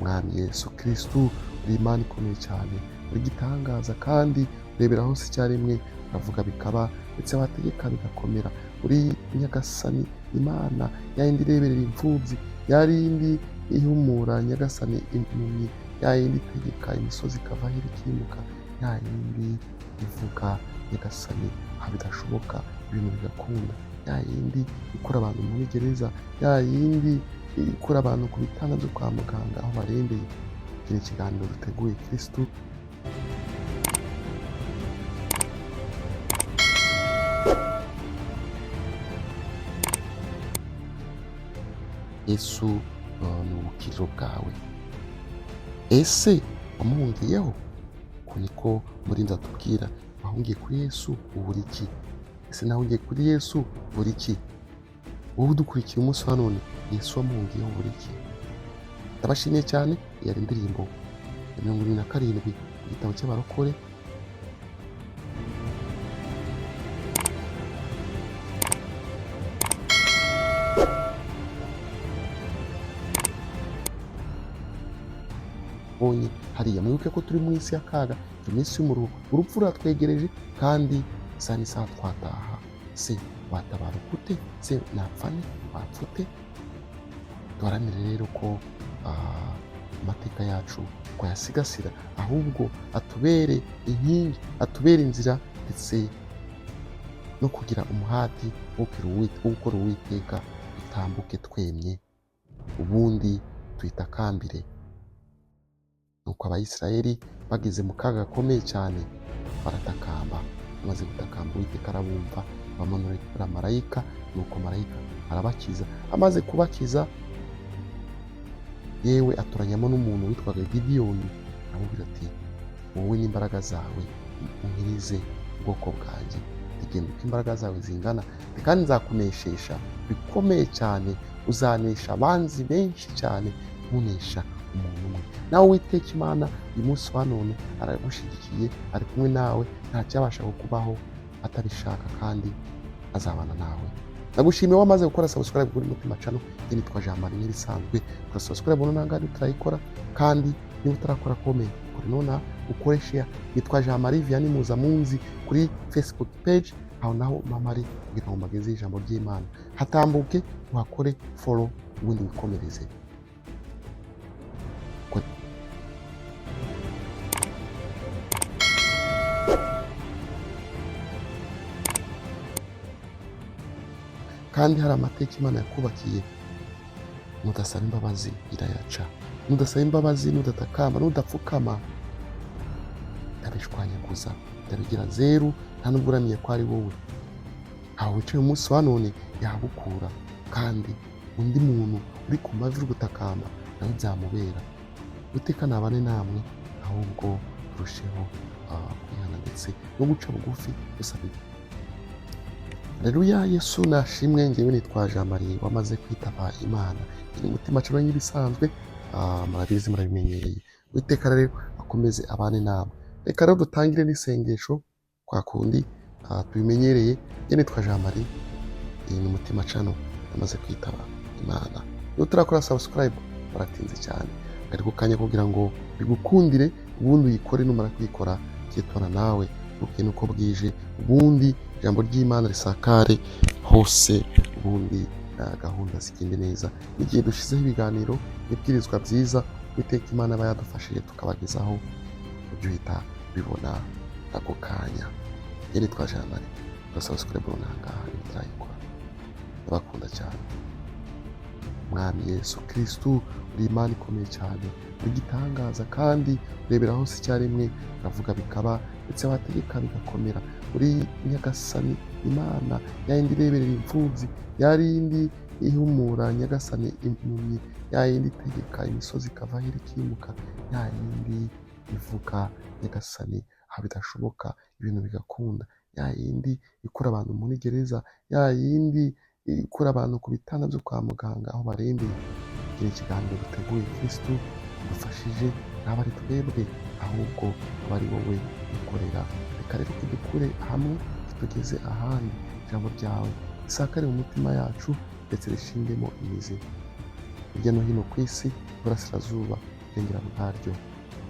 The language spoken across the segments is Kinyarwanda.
Mwami Yesu Kristo uri Imana ikomeye cyane, uri igitangaza kandi urebera hose icyarimwe, uravuga bikaba ndetse wategeka bigakomera. Uri Nyagasani Imana yayindi ireberera imfubyi, yayindi ihumura Nyagasani impumyi, yayindi itegeka imisozi ikava aho ikimuka, yayindi ivuga Nyagasani aho bidashoboka ibintu bigakunda, yayindi ikura abantu muri gereza, yayindi ikura abantu ku bitanda byo kwa muganga aho barembeye. Iki ni ikiganiro duteguye Kristo. Yesu ni ubukiriro bwawe. Ese wamuhungiyeho? Ko niko Murinzi atubwira, wahungiye kuri Yesu ubura iki? Ese nahungiye kuri Yesu ubura iki? Wowe udukurikiye umunsi wa none, Yesu wamuhungiyeho ubura iki? Ndabashimiye cyane. Yari indirimbo ya 27 mu gitabo cy'abarokore. Bonye hariya mwibuke ko turi mu isi y'akaga, turi mu isi y'umuruho, urupfu ruratwegereje kandi isa n'isaha twataha. Se watabara gute? Se napfane wapfute? Duharanire rero ko amateka yacu twayasigasira, ahubwo atubere inkingi, atubere inzira, ndetse no kugira umuhati wo gukora Uwiteka, dutambuke twemye, ubundi tuyitakambire. Nuko Abayisiraheli bageze mu kaga gakomeye cyane, baratakamba. Bamaze gutakamba, Uwiteka arabumva, bamanurira marayika, nuko marayika arabakiza. Amaze kubakiza, yewe atoranyamo n'umuntu witwaga Gideyoni, aramubwira ati wowe n'imbaraga zawe unkirize ubwoko bwanjye. Igenda uko imbaraga zawe zingana, kandi nzakuneshesha bikomeye cyane, uzanesha abanzi benshi cyane, ntunesha umuntu umwe. Nawe Uwiteka Imana uyu munsi wa none aragushyigikiye, ari kumwe nawe, nta cyabasha kukubaho atabishaka, kandi azabana nawe. Nagushimiye wamaze gukora subscribe kuri Mutima Channel. Nitwa Jean Marie nk'ibisanzwe. Kora subscribe nangani turayikora, kandi niba utarakora comment kuri nona ukore share. Nitwa Jean Marie Vianney Muzamunzi kuri Facebook page, aho naho mamari kugira ngo mageze ijambo ry'Imana hatambuke, uhakore follow, ubundi wikomereze. Kandi hari amateka Imana yakubakiye, nudasaba imbabazi irayaca. Nudasaba imbabazi, nudatakamba, nudapfukama, ndabishwanyaguza, ndabigira zeru, nta nubwo uramenye ko ari wowe. Aho wicaye umunsi wa none yagukura, kandi undi muntu uri ku mavi uri gutakamba nawe byamubera. Uwiteka nabane namwe, ahubwo turusheho kwihana ndetse no guca bugufi dusaba. Haleluya, Yesu nashimwe. Ngewe nitwa Jean Marie wamaze kwitaba Imana. Iri Mutima Channel nk'ibisanzwe, murabizi murabimenyereye. Uwiteka rero akomeze abane namwe. Reka rero dutangire n'isengesho kwa kundi tubimenyereye. Ngewe nitwa Jean Marie, iri Mutima Channel yamaze kwitaba Imana. Iyo turakora subscribe baratinze cyane, ari kukanya kugira ngo bigukundire, ubundi uyikore. Numara kuyikora cyitwana nawe uko nuko bwije, ubundi ijambo ry'Imana risakare hose, ubundi gahunda zigende neza. Igihe dushizeho ibiganiro n'ibwirizwa byiza, Uwiteka Imana aba yadufashije tukabagezaho, ujye uhita bibona ako kanya. Yari twa Jean Marie, subscribe nangana turayikora. Ndabakunda cyane. Mwami Yesu Kristo uri Imana ikomeye cyane, uri igitangaza kandi urebera hose icyarimwe, uravuga bikaba ndetse wategeka bigakomera. Uri Nyagasani Imana yayindi ireberera imfubyi, yayindi ihumura Nyagasani impumyi, yayindi itegeka imisozi ikava aho ikimuka, yayindi ivuga Nyagasani aho bidashoboka ibintu bigakunda, yayindi ikura abantu muri gereza, yayindi ikura abantu ku bitanda byo kwa muganga aho barembeye. Iki ni ikiganiro duteguye Kristo dufashije, ntabwo ari twebwe, ahubwo aba ari wowe ukorera. Reka rero kudukure hamwe tugeze ahandi, ijambo ryawe risakare mu mitima yacu, ndetse rishingemo imizi hirya no hino ku isi, Iburasirazuba, irengera bwaryo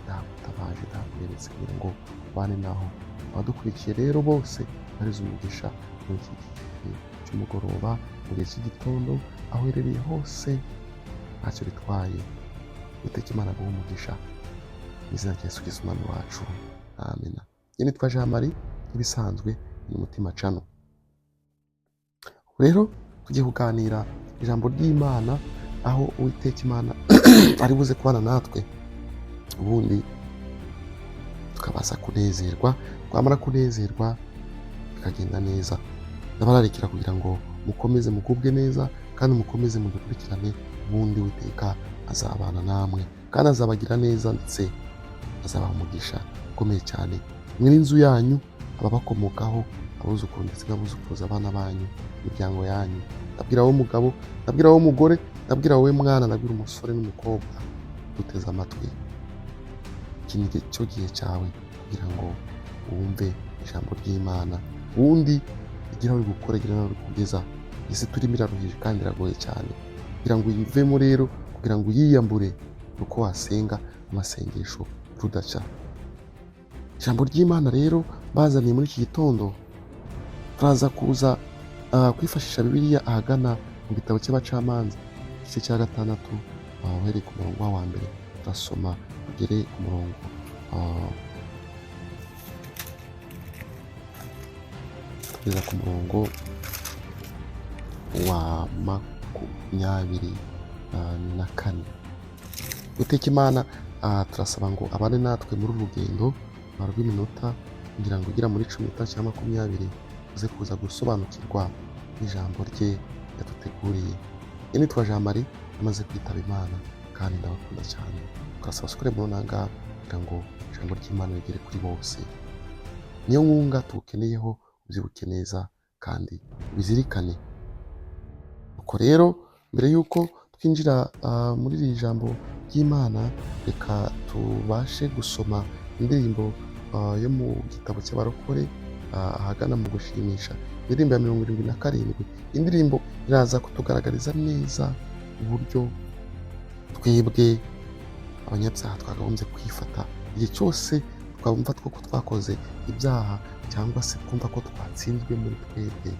ndagutabaje ndakuberetse kugira ngo ubane naho abadukurikiye rero bose barize umugisha muri iki gihe cy'umugoroba, mu gihe cy'igitondo, aho uherereye hose ntacyo bitwaye. Uwiteka Imana aguhe umugisha mu izina rya Yesu Kristo umwami wacu, amina. Njye nitwa Jean Marie, nk'ibisanzwe ni Umutima Channel. Rero tugiye kuganira ijambo ry'Imana, aho Uwiteka Imana ari buze kubana natwe, ubundi tukabaza kunezerwa, twamara kunezerwa bikagenda neza. Ndabararikira kugira ngo mukomeze mugubwe neza kandi mukomeze mudukurikirane, ubundi Uwiteka azabana namwe kandi azabagira neza, ndetse azabaha umugisha ukomeye cyane mwe n'inzu yanyu, ababakomokaho, abuzukuru ndetse n'abuzukuruza, abana banyu, imiryango yanyu. Ndabwira wowe mugabo, ndabwira wowe mugore, ndabwira wowe mwana, ndabwira umusore n'umukobwa duteze amatwi. Iki ni cyo gihe cyawe kugira ngo wumve ijambo ry'Imana, ubundi igira aho gukora, igira aho kugeza. Isi turimo iraruhije kandi iragoye cyane, kugira ngo uyivemo rero, kugira ngo uyiyambure, uko wasenga amasengesho rudaca. Ijambo ry'Imana rero bazaniye muri iki gitondo, turaza kuza kwifashisha Bibiliya ahagana mu gitabo cy'Abacamanza igice cya 6, uhereye ku murongo wa mbere turasoma tugere ku murongo tugeza ku murongo wa 24. Uwiteka Imana turasaba ngo abane natwe muri uru rugendo rw'iminota, kugira ngo ugera muri 15 cyangwa 20 uze kuza gusobanukirwa n'ijambo rye yaduteguriye. Njye nitwa Jean Marie, amaze kwitaba Imana kandi ndabakunda cyane. Turasaba sukure mu nanga kugira ngo ijambo ry'Imana rigere kuri bose. Niyo nkunga tuwukeneyeho, ubyibuke neza kandi ubizirikane. Uko rero mbere y'uko twinjira muri iri jambo ry'Imana, reka tubashe gusoma indirimbo yo mu gitabo cy'Abarokore ahagana mu gushimisha, indirimbo ya 77. Indirimbo iraza kutugaragariza neza uburyo twebwe abanyabyaha twakagombye kwifata igihe cyose twumva ko twakoze ibyaha, cyangwa se twumva ko twatsinzwe muri twebwe.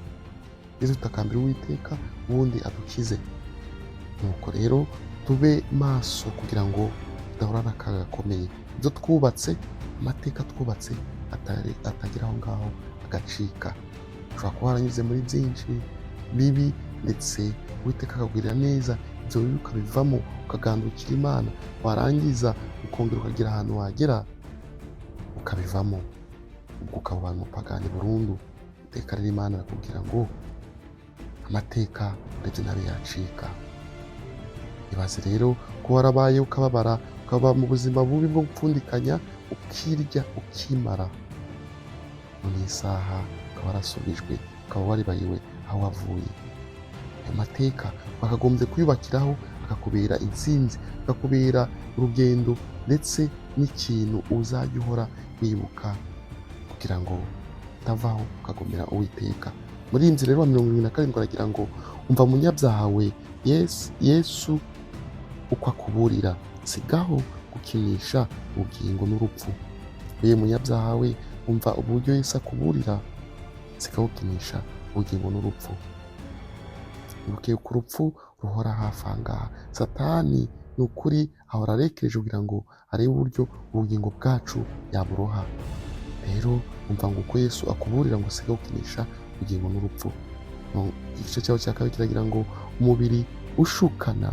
Yesu tutakambira Uwiteka ubundi adukize. Nuko rero tube maso kugira ngo tudahura n'akaga gakomeye. Ibyo twubatse, amateka twubatse atagira aho ngaho agacika. Ushobora kuba waranyuze muri byinshi bibi, ndetse Uwiteka akakugirira neza, ibyo bibi ukabivamo ukagandukira Imana, warangiza ukongera ukagira ahantu wagera ukabivamo, ubwo ukaba umupagani burundu. Iteka rero Imana arakubwira ngo amateka ndetse nabi yacika. Ibaze rero ko warabaye ukababara, ukaba mu buzima bubi bwo gupfundikanya, ukirya ukimara, none isaha ukaba warasubijwe, ukaba waribayiwe aho wavuye. Ayo mateka bakagombye kuyubakiraho, akakubera intsinzi, akakubera urugendo, ndetse n'ikintu uzajya uhora wibuka, kugira ngo utavaho ukagomera Uwiteka. Muri iyi nzira rero wa 77 aragira ngo umva munyabyaha we, Yesu uko akuburira, sigaho gukinisha ubugingo n'urupfu. Uye munyabyaha we, umva uburyo Yesu akuburira, sigaho gukinisha ubugingo n'urupfu. Ibuke ko urupfu ruhora hafi aha ngaha. Satani ni ukuri ahora arekereje kugira ngo arebe uburyo ubugingo bwacu yaburoha. Rero umva ngo uko Yesu akuburira ngo sigaho gukinisha ubugingo n'urupfu. Igice cyaho cya kabiri kiragira ngo umubiri ushukana,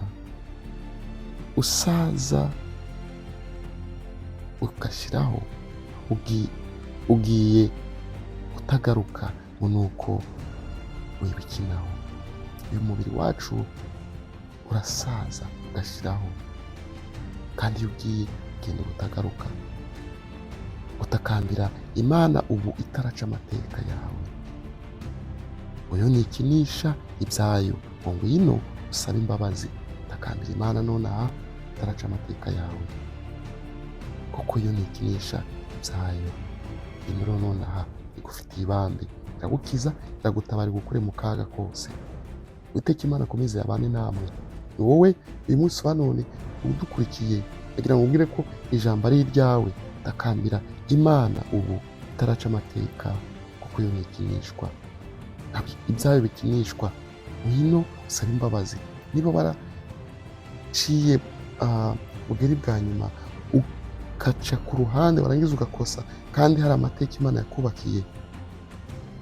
usaza, ugashyiraho, ugiye utagaruka, ngo nuko wibikinaho. Uyu mubiri wacu urasaza ugashyiraho, kandi iyo ugiye ugenda utagaruka. Utakambira Imana ubu itaraca amateka yawe. Uyu ntikinisha ibyayo, ngo ngwino usabe imbabazi. Utakambira Imana nonaha itaraca amateka yawe, kuko iyo ntikinisha ibyayo. Imiro nonaha igufitiye ibambe, iragukiza, iragutabara, igukure mu kaga kose. Uwiteka Imana akomeze abane namwe. Ni wowe uyu munsi wa none udukurikiye, ndagira ngo ubwire ko ijambo ari iryawe. Takambira Imana ubu utaraca amateka, kuko iyo ntikinishwa, ibyawe bikinishwa. Ngwino usaba imbabazi. Niba waraciye ubugari bwa nyuma ugaca ku ruhande warangiza ugakosa, kandi hari amateka Imana yakubakiye,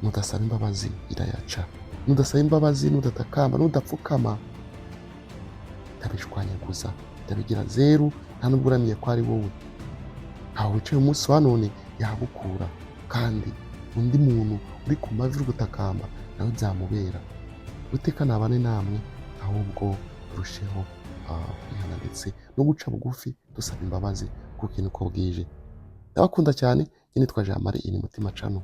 nudasaba imbabazi irayaca. Nudasaba imbabazi, nudatakamba, nudapfukama, ndabishwanyaguza, ndabigira zeru, nta nubwo uramiye ko ari wowe. Aho wicaye umunsi wa none yagukura, kandi undi muntu uri ku mavi uri gutakamba nawe byamubera. Uwiteka nabane namwe, ahubwo turusheho kwihana ndetse no guca bugufi dusaba imbabazi, kuko ikintu uko bwije. Ndabakunda cyane. Njye nitwa Jean Marie, iyi ni Mutima Channel.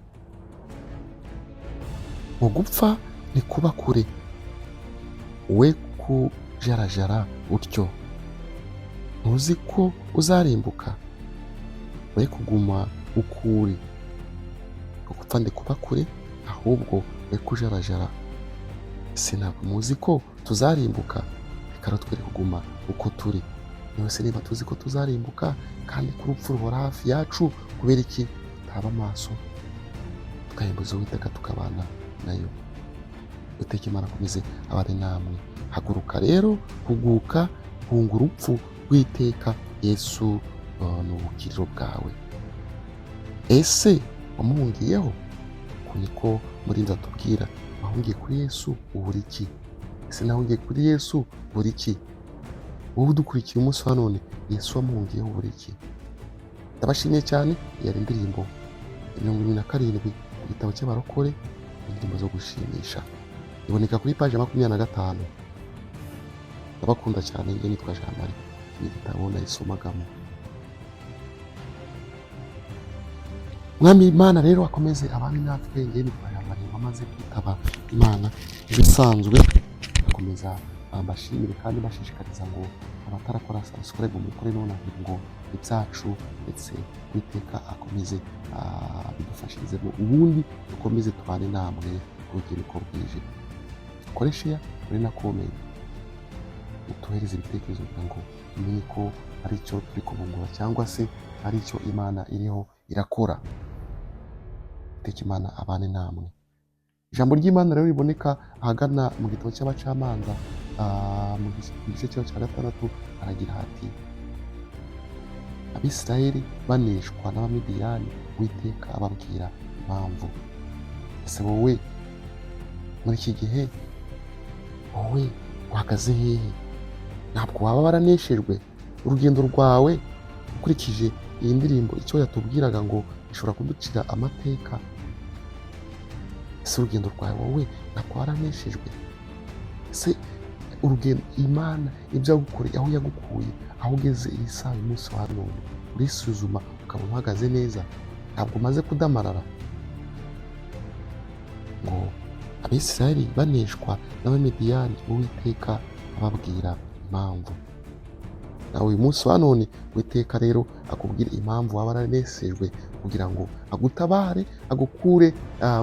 Mu gupfa ni kuba kure, we kujarajara utyo. Ntuzi ko uzarimbuka, we kuguma ukuri. Gupfa ndi kuba kure, ahubwo we kujarajara. Ese ntabwo muzi ko tuzarimbuka? Reka twere kuguma uko turi. Niwese niba tuzi ko tuzarimbuka, kandi ko urupfu ruhora hafi yacu, kubera iki tutaba amaso tukayembuza Uwiteka tukabana nayo? Uwiteka Imana akomeze abane namwe. Haguruka rero, huguka, hunga urupfu rw'iteka. Yesu ni ubukiriro bwawe. Ese wamuhungiyeho? Uku niko Murinzi atubwira. Wahungiye kuri Yesu ubura iki? Ese nahungiye kuri Yesu ubura iki? Wowe udukurikiye umunsi wa none, Yesu wamuhungiyeho ubura iki? Ndabashimiye cyane. Yari indirimbo 27 mu gitabo cy'abarokore, indirimbo zo gushimisha, iboneka kuri paji 25. Ndabakunda cyane. Njye nitwa Jean Marie, igitabo nayisomagamo. Mwami Imana rero akomeze abami natwe. Njye nitwa Jean Marie, bamaze kwitaba Imana. Ibisanzwe akomeza mbashimire kandi bashishikariza ngo abatarakora subscribe mukore none, ngo ibyacu ndetse Uwiteka akomeze bidufashirizemo, ubundi dukomeze tubane namwe urubyiruko bwije. Dukore share muri na comment, utuhereze ibitekerezo kugira ngo umenye ko ari cyo turi kubungura, cyangwa se ari cyo Imana iriho irakora. Uwiteka Imana abane namwe. Ijambo ry'Imana rero riboneka ahagana mu gitabo cy'abacamanza, mu gice cya 6, aragira hati: Abisirayeli baneshwa n'Abamidiyani, Uwiteka ababwira impamvu. Ese wowe muri iki gihe, wowe uhagaze hehe? Ntabwo waba waraneshejwe? Urugendo rwawe ukurikije iyi ndirimbo icyo yatubwiraga ngo ishobora kuducira amateka. Ese urugendo rwawe wowe ntabwo waraneshejwe? Ese urugendo Imana ibyo yagukoreye, aho yagukuye, aho ugeze iyi saha umunsi wa none, urisuzuma ukaba uhagaze neza? Ntabwo umaze kudamarara? Ngo Abisirayeli baneshwa n'Abamidiyani, Uwiteka ababwira impamvu. Nawe uyu munsi wa none Uwiteka rero akubwira impamvu waba waraneshejwe, kugira ngo agutabare, agukure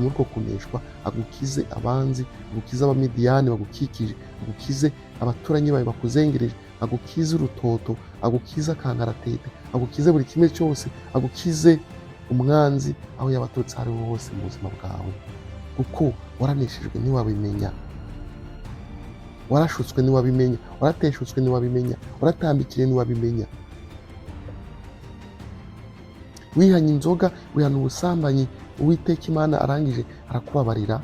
muri uko kuneshwa, agukize abanzi, agukize Abamidiyani bagukikije, agukize abaturanyi bawe bakuzengereje, agukize urutoto, agukize akangaratete, agukize buri kimwe cyose, agukize umwanzi aho yaba aturutse aho ari ho hose mu buzima bwawe. Kuko waraneshejwe ntiwabimenya, warashutswe ntiwabimenya, warateshutswe ntiwabimenya, waratambikire ntiwabimenya. Wihanye inzoga, wihana ubusambanyi, Uwiteka Imana arangije arakubabarira.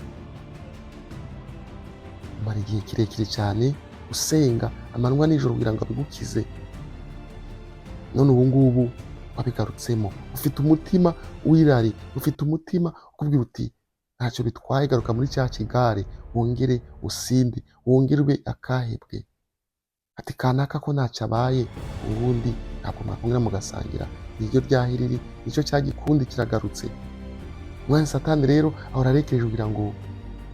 Umara igihe kirekire cyane usenga amanywa n'ijoro kugira ngo abigukize, none ubu ngubu wabigarutsemo. Ufite umutima w'irari, ufite umutima ukubwira uti ntacyo bitwaye, garuka muri cya kigare, wongere usinde, wongerwe akahebwe. Ati kanaka ko ntacyo abaye, ubundi ntabwo mwakongera mugasangira. Niryo ryahiriri, nicyo cya gikundi kiragarutse. Umwanzi Satani rero ahora arekereje kugira ngo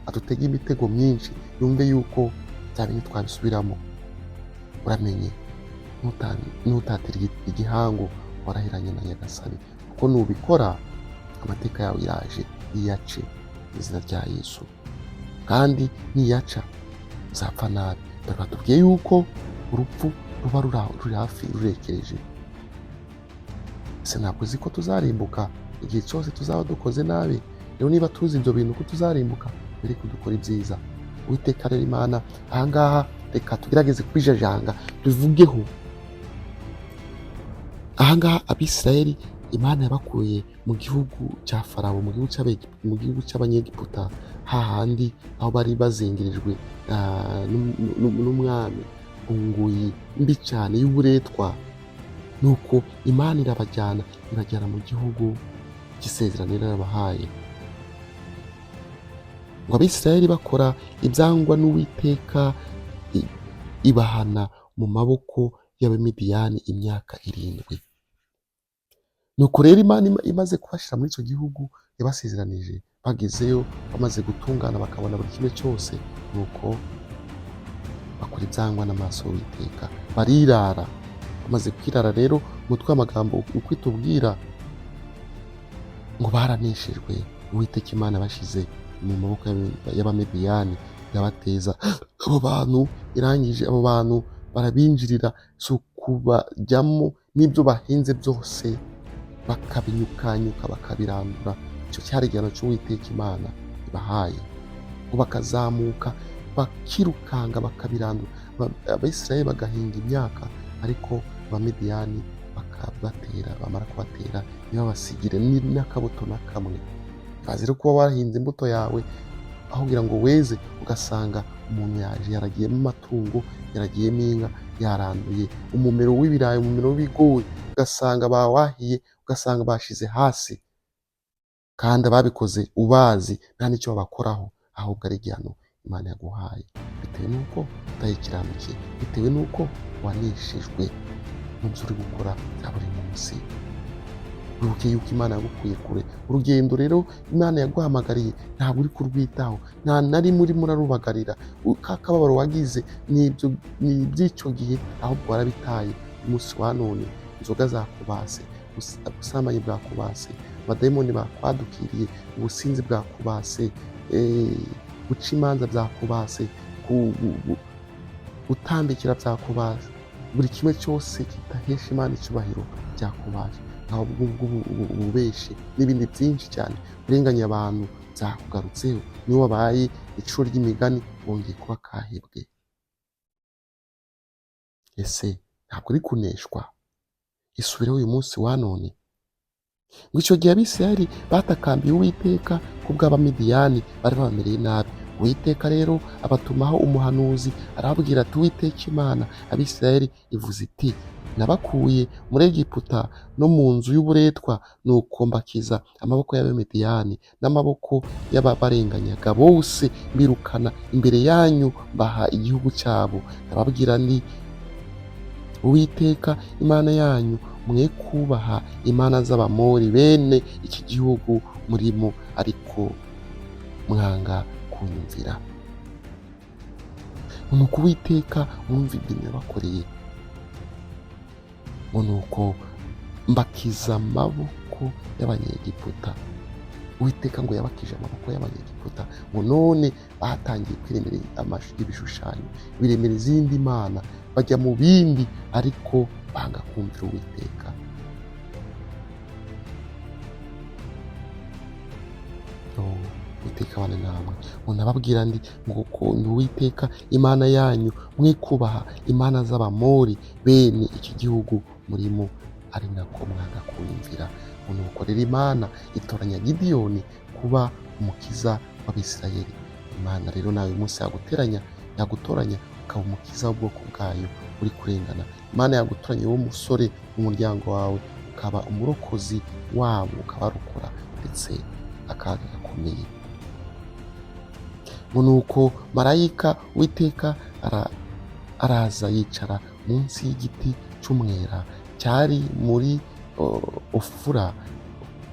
adutege imitego myinshi, yumve yuko bya bintu twabisubiramo. Uramenye, ntutatire igihango warahiranye na Nyagasani, kuko nubikora amateka yawe iraje iyace mu izina rya Yesu. Kandi niyaca uzapfa nabi. Dore batubwiye yuko urupfu ruba ruri hafi rurekereje. ese ntabwo uzi ko tuzarimbuka igihe cyose tuzaba dukoze nabi? Rero niba tuzi ibyo bintu ko tuzarimbuka, mbere kudukora ibyiza. Uwiteka rero Imana ahangaha reka tugerageze kwijajanga tuvugeho. Ahangaha Abisirayeli Imana yabakuye mu gihugu cya Farawo, mu gihugu cy'Abanyegiputa, hahandi aho bari bazengerejwe n'umwami unguyi mbi cyane y'uburetwa. Nuko Imana ibajyana mu gihugu cy'isezerano yarabahaye. Ngo Abisirayeli bakora ibyangwa n'Uwiteka, ibahana mu maboko y'Abamidiyani imyaka 7. Nuko rero Imana imaze kubashyira muri icyo gihugu yabasezeranije, bagezeyo bamaze gutungana bakabona buri kimwe cyose, nuko bakora ibyangwa n'amaso y'Uwiteka, barirara. Bamaze kwirara rero, umutwe w'amagambo uko itubwira ngo baraneshejwe. Uwiteka Imana bashyize mu maboko y'Abamidiyani irabateza abo bantu, irangije abo bantu barabinjirira, si ukubajyamo n'ibyo bahinze byose bakabinyukanyuka bakabirandura. Icyo cyari igihano cy'Uwiteka Imana ibahaye, ngo bakazamuka bakirukanga bakabirandura. Abisirayeli bagahinga imyaka, ariko Abamidiyani bakabatera, bamara kubatera ntibabasigire n'akabuto na kamwe. Kazi rero kuba wahinze imbuto yawe, aho kugira ngo weze ugasanga umuntu yaje yaragiyemo amatungo, yaragiyemo inka, yaranduye umumero w'ibirayi, umumero w'ibigori, ugasanga bawahiye, ugasanga bashize hasi, kandi ababikoze ubazi nta n'icyo babakoraho, ahubwo ari igihano Imana yaguhaye, bitewe n'uko utayikiranukiye, bitewe n'uko waneshejwe mu byo uri gukora bya buri munsi. Wibuke yuko Imana yagukuye kure. Urugendo rero Imana yaguhamagariye ntabwo uri kurwitaho, nta na rimwe urimo urarubagarira. Ka kababaro wagize ni iby'icyo gihe, ahubwo warabitaye. Umunsi wa none inzoga zakubase, ubusambanyi bwakubase, abadayimoni bakwadukiriye, ubusinzi bwakubase, guca imanza byakubase, gutambikira byakubase, buri kimwe cyose kitahesha Imana icyubahiro byakubase. Aho ububeshi n'ibindi byinshi cyane, kurenganya abantu byakugarutseho. Niyo wabaye icuro ry'imigani, wongeye kuba kahebwe. Ese ntabwo uri kuneshwa? Isubireho uyu munsi wa none. Ngo icyo gihe Abisirayeli batakambiye Uwiteka ku bw'Abamidiyani bari babamereye nabi. Uwiteka rero abatumaho umuhanuzi, arababwira ati, Uwiteka Imana Abisirayeli ivuze iti, nabakuye muri Egiputa no mu nzu y'uburetwa, nuko mbakiza amaboko y'Abamidiyani n'amaboko y'ababarenganyaga bose, mbirukana imbere yanyu, mbaha igihugu cyabo. Ndababwira nti, Uwiteka Imana yanyu, mwe kubaha imana z'Abamori, bene iki gihugu murimo, ariko mwanga kunyumvira. Nuko Uwiteka mwumva ibyo nabakoreye, nuko mbakiza amaboko y'Abanyegiputa. Uwiteka ngo yabakije amaboko y'Abanyegiputa, ngo none batangiye kwiremera ibishushanyo, biremera izindi mana, bajya mu bindi, ariko banga kumvira Uwiteka. Uwiteka abane namwe. Nababwira ndi ngo Uwiteka Imana yanyu, mwe kubaha imana z'Abamori, bene iki gihugu murimo, ari nako mwanga kunyumvira. Nuko rero Imana itoranya Gideyoni kuba umukiza w'Abisirayeli. Imana rero nawe uyu munsi yagutoranya ukaba umukiza w'ubwoko bwayo uri kurengana. Imana yagutoranya wowe musore mu muryango wawe, ukaba umurokozi wabo, ukabarokora ndetse akaga gakomeye. Nuko marayika Uwiteka araza yicara munsi y'igiti cy'umwera cyari muri Ofura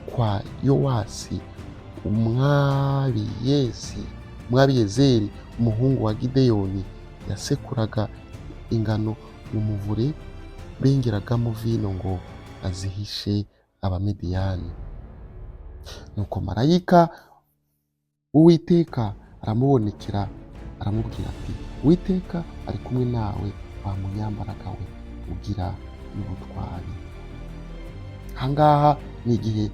kwa Yowasi Umwabiyezeri, umuhungu wa Gideyoni. Yasekuraga ingano mu muvure bengeragamo vino ngo azihishe Abamidiyani. Nuko marayika Uwiteka aramubonekera, aramubwira ati, Uwiteka ari kumwe nawe, wa munyambaraga we, ugira n'ubutwari. ahangaha ni igihe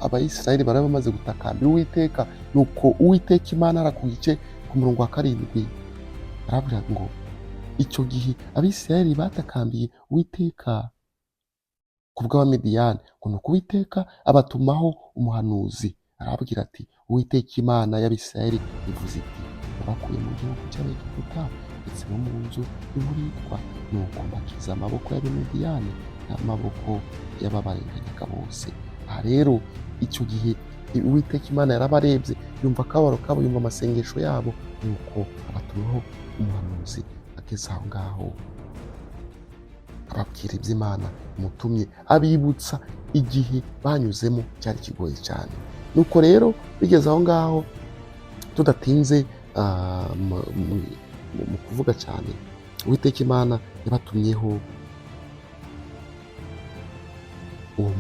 abayisiraheli bari bamaze gutakambira uwiteka, nuko uwiteka imana arakugice ku murongo wa 7 aravuga ngo icyo gihe abisirayeli batakambiye uwiteka ku bw'abamidiyani, ngo nuko uwiteka abatumaho umuhanuzi arababwira ati uwiteka imana y'abisirayeli ivuze iti nabakuye mu gihugu cy'abegiputa ndetse no mu nzu y'uburetwa, nuko mbakiza amaboko y'abamidiyani n'amaboko y'ababarenganyaga bose. Aha rero icyo gihe uwiteka imana yarabarebye, yumva akababaro kabo, yumva amasengesho yabo, nuko abatumaho umuhanuzi. Ageze aho ngaho ababwira iby'Imana imutumye, abibutsa igihe banyuzemo cyari kigoye cyane. Nuko rero bigeze aho ngaho, tudatinze mu kuvuga cyane, uwiteka imana yabatumyeho uwo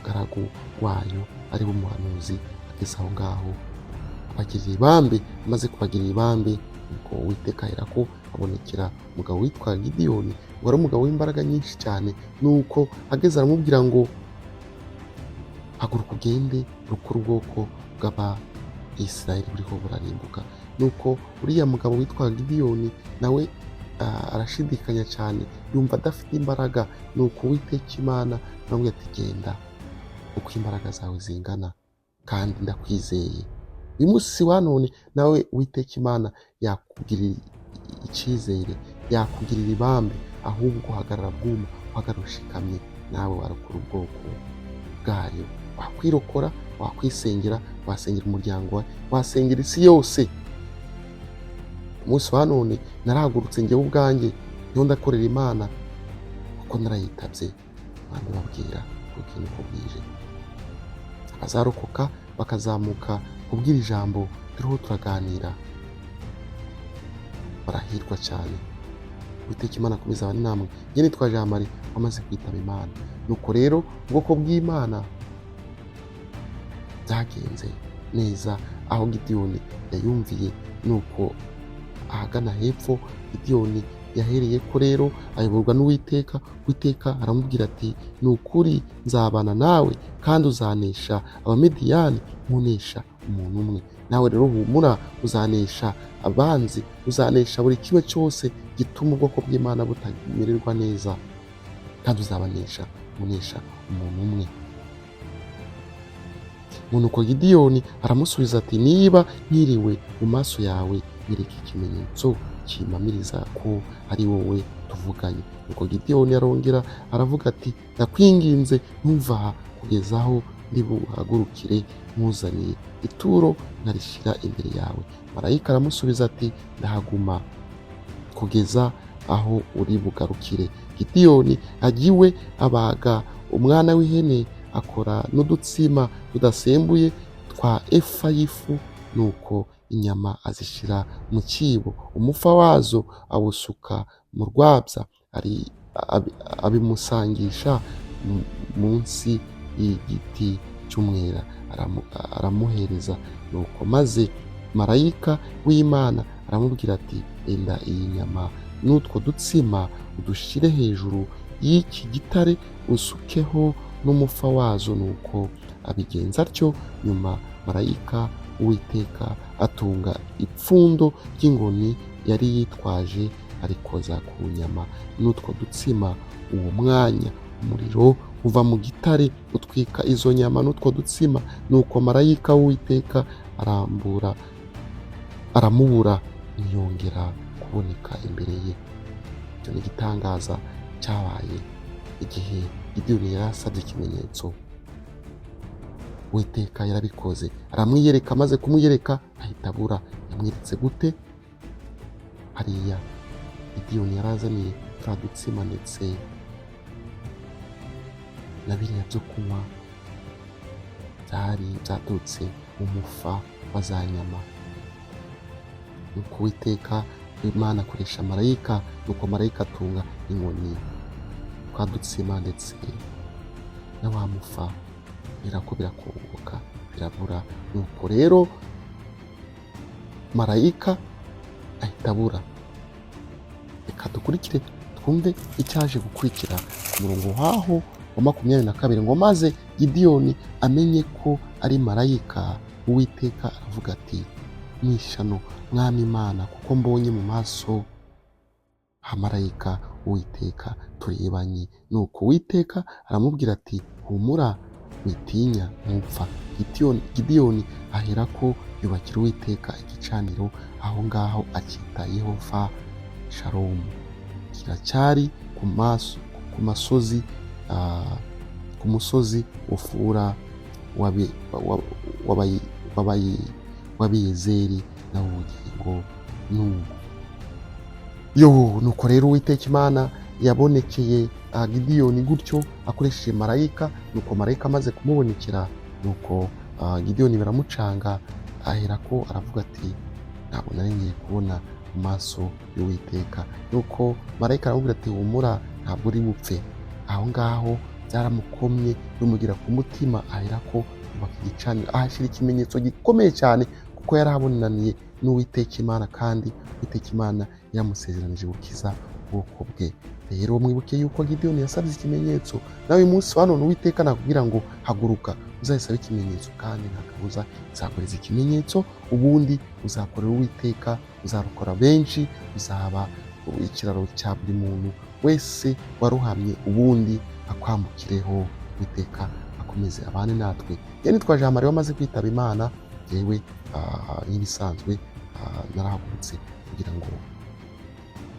mugaragu wayo ari we umuhanuzi. Ageze aho ngaho abagirira ibambe, amaze kubagirira ibambe, nuko uwiteka aherako abonekera umugabo witwa Gideyoni, wari umugabo w'imbaraga nyinshi cyane. Nuko ageze aramubwira ngo haguruka ugende urukure ubwoko bw'Abayisiraheli buriho burarimbuka. Nuko uriya mugabo witwa Gideyoni nawe arashidikanya cyane, yumva adafite imbaraga. Nuko uwiteka imana aramubwira ati genda uko imbaraga zawe zingana, kandi ndakwizeye. Uyu munsi wa none nawe uwiteka imana yakugirira icyizere, yakugirira ibambe, ahubwo hagarara bwuma, uhagarara ushikamye, nawe warokora ubwoko bwayo. Wakwirokora, wakwisengera, wasengera umuryango wawe, wasengera isi yose. Umunsi wa none narahagurutse njyewe ubwanjye, niho ndakorera imana kuko narayitabye. Abantu babwira kubwira uko bwije, abazarokoka bakazamuka kubwira ijambo turiho turaganira barahirwa cyane. Uwiteka imana akomeza abane namwe. Njye nitwa Jean Marie wamaze kwitaba Imana. Nuko rero ubwoko bw'Imana byagenze neza aho Gideyoni yayumviye. Nuko ahagana hepfo Gideyoni yahereye ko rero ayoborwa n'uwiteka. Uwiteka aramubwira ati ni ukuri nzabana nawe kandi uzanesha abamidiyani nkunesha umuntu umwe. Nawe rero humura, uzanesha abanzi, uzanesha buri kimwe cyose gituma ubwoko bw'Imana butamererwa neza, kandi uzabanesha unesha umuntu umwe. Nuko Gideyoni aramusubiza ati niba nkiriwe mu maso yawe, nyereka ikimenyetso kimpamiriza ko ari wowe tuvuganye. Nuko Gideyoni arongera aravuga ati ndakwinginze ntuva aha kugeza aho ndibuhagurukire nkuzaniye ituro nkarishyira imbere yawe. Marayika aramusubiza ati ndahaguma kugeza aho uri bugarukire. Gideyoni agiwe abaga umwana w'ihene, akora n'udutsima tudasembuye twa efa y'ifu, nuko inyama azishyira mu cyibo, umufa wazo awusuka mu rwabya, abimusangisha munsi y'igiti cy'umwera, aramuhereza. Nuko maze marayika w'Imana aramubwira ati enda iyi nyama n'utwo dutsima udushyire hejuru y'iki gitare, usukeho n'umufa wazo. Nuko abigenza atyo. Nyuma marayika uwiteka atunga ipfundo ry'inkoni yari yitwaje, arikoza ku nyama n'utwo dutsima. Uwo mwanya umuriro uva mu gitare utwika izo nyama n'utwo dutsima. Nuko marayika w'uwiteka aramubura, ntiyongera kuboneka imbere ye. Icyo ni igitangaza cyabaye igihe Gideyoni yari asabye ikimenyetso. Uwiteka yarabikoze, aramwiyereka. Amaze kumwiyereka ahita abura. Yamweretse gute? Hariya Gideyoni yarazaniye turiya dutsima ndetse na biriya byo kunywa byari byaturutse mu mufa wa za nyama. Nuko Uwiteka Imana akoresha marayika, nuko marayika atunga inkoni, twa dutsima ndetse na wa mufa, birako birakongoka birabura. Nuko rero marayika ahita abura. Reka dukurikire twumve icyaje gukurikira ku murongo waho wa 22 ngo maze Gideyoni amenye ko ari marayika Uwiteka aravuga ati mwishano mwami Imana kuko mbonye mu maso ha marayika Uwiteka turebanye. Nuko Uwiteka aramubwira ati humura witinya ntupfa. Gideyoni aherako yubakira Uwiteka igicaniro aho ngaho akita Yehova Shalomu. Kiracyari ku musozi Ofura w'Abiyezeri naho ubugingo n'ubu. Nuko rero Uwiteka Imana yabonekeye Gideyoni gutyo akoresheje marayika. Nuko marayika amaze kumubonekera, nuko Gideyoni biramucanga, aherako aravuga ati ntabwo nari ngiye kubona mu maso y'Uwiteka. Nuko marayika aramubwira ati humura ntabwo uri bupfe. Aho ngaho byaramukomye bimugira ku mutima, aherako yubaka igicaniro, ahashyira ikimenyetso gikomeye cyane kuko yari abonaniye n'Uwiteka Imana, kandi Uwiteka Imana yamusezeranije gukiza ubwoko bwe. Rero mwibuke yuko Gideyoni yasabye ikimenyetso. Nawe uyu munsi wa none Uwiteka nakubwira ngo haguruka uzayisabe ikimenyetso, kandi nta kabuza uzakoreza ikimenyetso, ubundi uzakorera Uwiteka, uzarokora benshi, uzaba ikiraro cya buri muntu wese waruhamye, ubundi akwambukireho. Uwiteka akomeze abane natwe. Nitwa Jean Marie wamaze kwitaba Imana. Yewe nk'ibisanzwe narahagurutse kugira ngo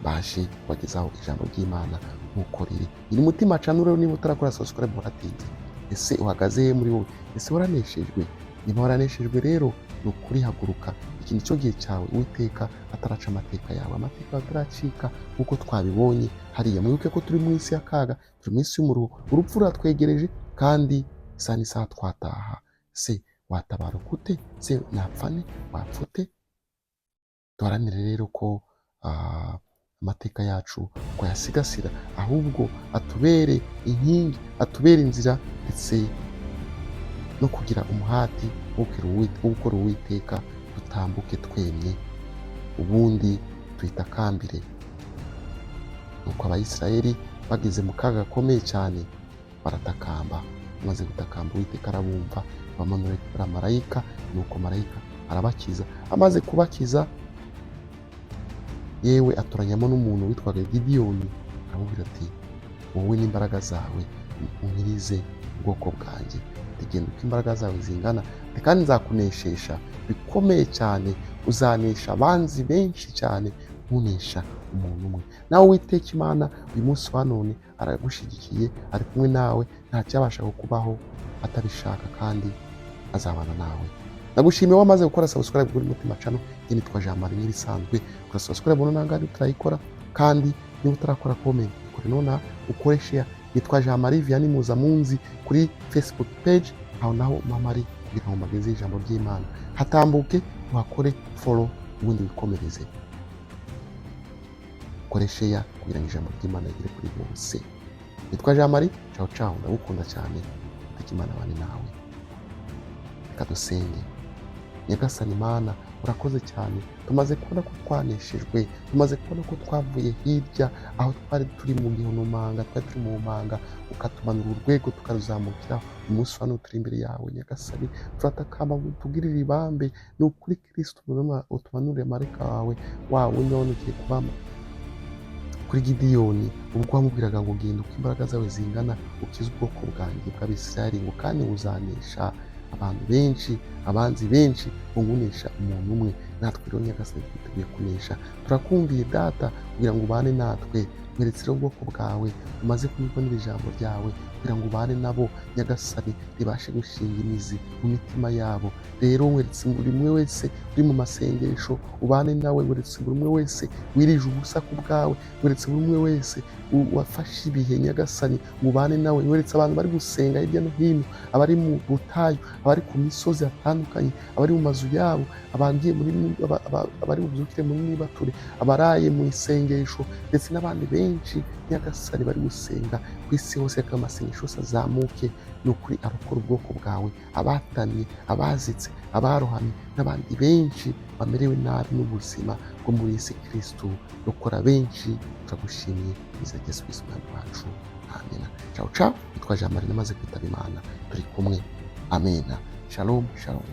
bashe kubagezaho ijambo ry'Imana nk'uko riri mutima cana. Rero niba utarakora subscribe waratinze. Ese uhagaze muri wowe? Ese waraneshejwe? Niba waraneshejwe rero ni ukuri haguruka. Iki ni cyo gihe cyawe. Uwiteka ataraca amateka yawe, amateka ataracika nk'uko twabibonye hariya. Mwibuke ko turi mu isi y'akaga, turi mu isi y'umuruho, urupfu ruratwegereje kandi isaha n'isaha twataha. Se watabara gute? Se napfane wapfute? Duharanire rero ko amateka yacu twayasigasira, ahubwo atubere inkingi, atubere inzira, ndetse no kugira umuhati wo gukora Uwiteka, dutambuke twemye, ubundi tuyitakambire. Nuko Abayisiraheli bageze mu kaga gakomeye cyane, baratakamba. Bamaze gutakamba Uwiteka arabumva, bamanurira marayika. Nuko marayika arabakiza. Amaze kubakiza, yewe atoranyamo n'umuntu witwaga Gideyoni, aramubwira ati wowe n'imbaraga zawe unkirize ubwoko bwanjye. Genda uko imbaraga zawe zingana, kandi nzakuneshesha bikomeye cyane. Uzanesha abanzi benshi cyane, ntunesha umuntu umwe. Nawe Uwiteka Imana uyu munsi wa none aragushyigikiye, ari kumwe nawe. Nta cyabasha kukubaho atabishaka, kandi azabana nawe. Ndagushimiye wamaze gukora subscribe kuri Mutima Channel. Nitwa Jean Marie nk'ibisanzwe. Kora subscribe nanga utarayikora, kandi niba utarakora comment kuri nona ukore share. Nitwa Jean Marie Vianney Muzamunzi kuri Facebook page, aho naho mama ari kugira ngo mageze ijambo ry'Imana hatambuke. Wakore follow, ubundi wikomereze, kore share kugira ngo ijambo ry'Imana rigere kuri bose. Nitwa Jean Marie, ciao ciao, ndagukunda cyane. Uwiteka Imana abane nawe. Reka dusenge. Nyagasani Imana urakoze cyane, tumaze kubona ko twaneshejwe, tumaze kubona ko twavuye hirya aho twari turi mu gihonumanga, twari turi mu manga, ukatumanura urwego tukaruzamukira. Umunsi wa none turi imbere yawe Nyagasani, turatakamba ngo utugirire ibambe. Ni ukuri Kristo utumanurire marayika wawe wundi wabonekeye kubama kuri Gideyoni, ubwo wamubwiraga ngo genda uko imbaraga zawe zingana ukize ubwoko bwanjye bw'Abisirayeli, ngo kandi uzanesha abantu benshi, abanzi benshi, ungunesha umuntu umwe. Natwe rero Nyagasani twiteguye kunesha. Turakumviye Data kugira ngo ubane natwe. Mweretse ubwoko bwawe umaze kubibonera ijambo ryawe, kugira ngo ubane nabo Nyagasani, ribashe gushinga imizi mu mitima yabo. Rero mweretse buri umwe wese uri mu masengesho, ubane nawe. Mweretse buri umwe wese wirije ubusa ku bwawe. Mweretse buri umwe wese wafashe ibihe Nyagasani, ubane nawe. Mweretse abantu bari gusenga hirya no hino, abari mu butayu, abari ku misozi hatandukanye, abari mu mazu yabo, abari bubyukire muri nibature, abaraye mu isengesho, ndetse n'abandi benshi Nyagasani bari gusenga ku isi hose. Reka amasengesho yose azamuke. Ni ukuri arokora ubwoko bwawe, abatamye, abazitse, abarohamye, n'abandi benshi bamerewe nabi n'ubuzima bwo muri isi Kristo rukora benshi. Turagushimiye izina rya Yesu Kristo umwami wacu, amena. Ciao ciao, nitwa Jean Marie namaze kwitaba Imana, turi kumwe, amena. Shalom shalom.